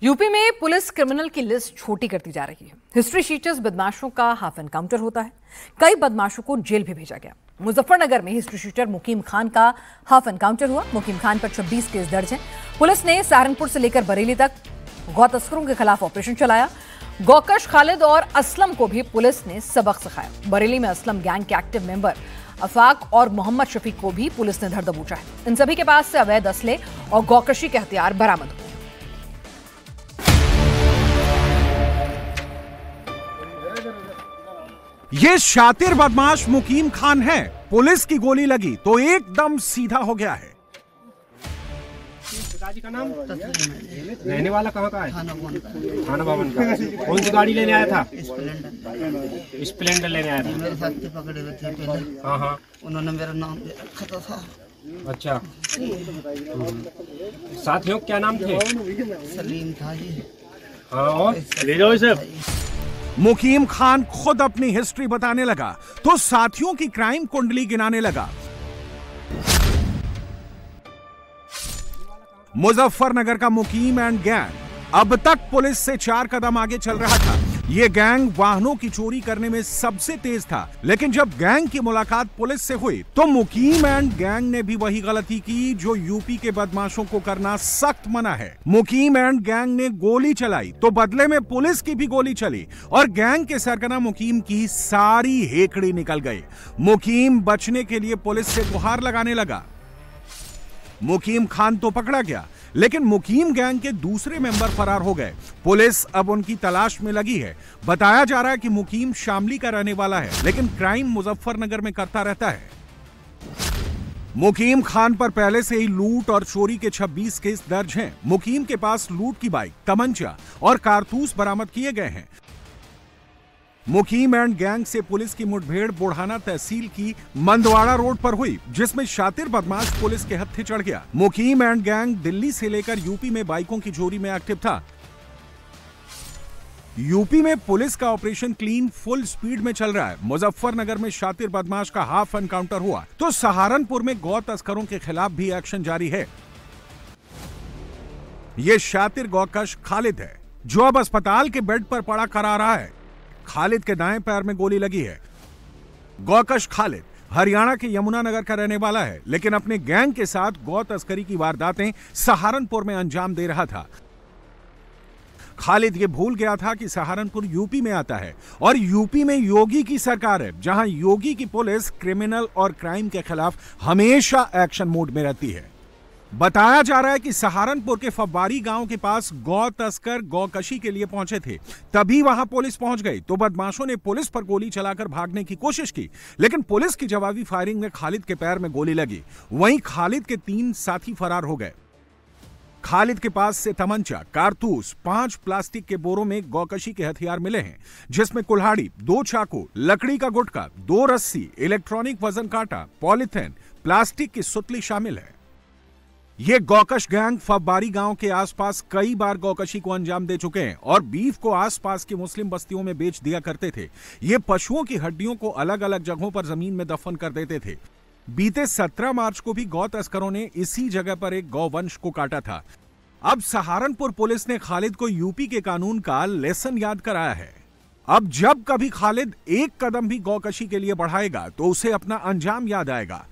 UP में police criminal की list छोटी करती जा रही है। हिस्ट्री शीटर्स बदमाशों का हाफ एनकाउंटर होता है। कई बदमाशों को जेल भी भेजा गया। मुजफ्फरनगर में हिस्ट्री शीटर मुकीम खान का हाफ एनकाउंटर हुआ। मुकीम खान पर 26 केस दर्ज हैं। पुलिस ने सहारनपुर से लेकर बरेली तक गौ तस्करों के खिलाफ ऑपरेशन चलाया। गौकश खालिद और असलम को भी पुलिस ने सबक सिखाया। बरेली में असलम गैंग के एक्टिव मेंबर अफाक और मोहम्मद शफीक को भी पुलिस ने धर दबोचा है। इन सभी के पास से अवैध असले और गौकशी के हथियार बरामद हुए। ये शातिर बदमाश मुकीम खान है। पुलिस की गोली लगी तो एकदम सीधा हो गया है। पिताजी का नाम? रहने वाला कहाँ का है? थाना भवन का। कौन सी गाड़ी लेने आया था? स्प्लेंडर लेने आया था। मेरे साथी पकड़े हुए थे पहले। हाँ हाँ, उन्होंने मेरा नाम रखा था। अच्छा। साथियों क्या नाम थे? सलीम था जी। हाँ, और ले जाओ इसे। मुकीम खान खुद अपनी हिस्ट्री बताने लगा तो साथियों की क्राइम कुंडली गिनाने लगा। मुजफ्फरनगर का मुकीम एंड गैंग अब तक पुलिस से 4 कदम आगे चल रहा था। यह गैंग वाहनों की चोरी करने में सबसे तेज था, लेकिन जब गैंग की मुलाकात पुलिस से हुई तो मुकीम एंड गैंग ने भी वही गलती की जो यूपी के बदमाशों को करना सख्त मना है। मुकीम एंड गैंग ने गोली चलाई तो बदले में पुलिस की भी गोली चली और गैंग के सरगना मुकीम की सारी हेकड़ी निकल गई। मुकीम बचने के लिए पुलिस से गुहार लगाने लगा। मुकीम खान तो पकड़ा गया, लेकिन मुकीम गैंग के दूसरे मेंबर फरार हो गए। पुलिस अब उनकी तलाश में लगी है। बताया जा रहा है कि मुकीम शामली का रहने वाला है, लेकिन क्राइम मुजफ्फरनगर में करता रहता है। मुकीम खान पर पहले से ही लूट और चोरी के 26 केस दर्ज हैं। मुकीम के पास लूट की बाइक, तमंचा और कारतूस बरामद किए गए हैं। मुकीम एंड गैंग से पुलिस की मुठभेड़ बुढ़ाना तहसील की मंदवाड़ा रोड पर हुई, जिसमें शातिर बदमाश पुलिस के हत्थे चढ़ गया। मुकीम एंड गैंग दिल्ली से लेकर यूपी में बाइकों की चोरी में एक्टिव था। यूपी में पुलिस का ऑपरेशन क्लीन फुल स्पीड में चल रहा है। मुजफ्फरनगर में शातिर बदमाश का हाफ एनकाउंटर हुआ तो सहारनपुर में गौ तस्करों के खिलाफ भी एक्शन जारी है। यह शातिर गौकश खालिद है जो अब अस्पताल के बेड पर पड़ा करा रहा है। खालिद के दाएं पैर में गोली लगी है। गौकश खालिद हरियाणा के यमुनानगर का रहने वाला है, लेकिन अपने गैंग के साथ गौ तस्करी की वारदातें सहारनपुर में अंजाम दे रहा था। खालिद ये भूल गया था कि सहारनपुर यूपी में आता है और यूपी में योगी की सरकार है, जहां योगी की पुलिस क्रिमिनल और क्राइम के खिलाफ हमेशा एक्शन मोड में रहती है। बताया जा रहा है कि सहारनपुर के फव्वारी गांव के पास गौ तस्कर गौकशी के लिए पहुंचे थे। तभी वहां पुलिस पहुंच गई तो बदमाशों ने पुलिस पर गोली चलाकर भागने की कोशिश की, लेकिन पुलिस की जवाबी फायरिंग में खालिद के पैर में गोली लगी। वहीं खालिद के 3 साथी फरार हो गए। खालिद के पास से तमंचा, कारतूस, 5 प्लास्टिक के बोरों में गौकशी के हथियार मिले हैं, जिसमें कुल्हाड़ी, 2 चाकू, लकड़ी का गुटका, 2 रस्सी, इलेक्ट्रॉनिक वजन कांटा, पॉलीथिन, प्लास्टिक की सुतली शामिल है। ये गौकश गैंग फव्वारी गांव के आसपास कई बार गौकशी को अंजाम दे चुके हैं और बीफ को आसपास की मुस्लिम बस्तियों में बेच दिया करते थे। ये पशुओं की हड्डियों को अलग अलग जगहों पर जमीन में दफन कर देते थे। बीते 17 मार्च को भी गौ तस्करों ने इसी जगह पर एक गौवंश को काटा था। अब सहारनपुर पुलिस ने खालिद को यूपी के कानून का लेसन याद कराया है। अब जब कभी खालिद एक कदम भी गौकशी के लिए बढ़ाएगा तो उसे अपना अंजाम याद आएगा।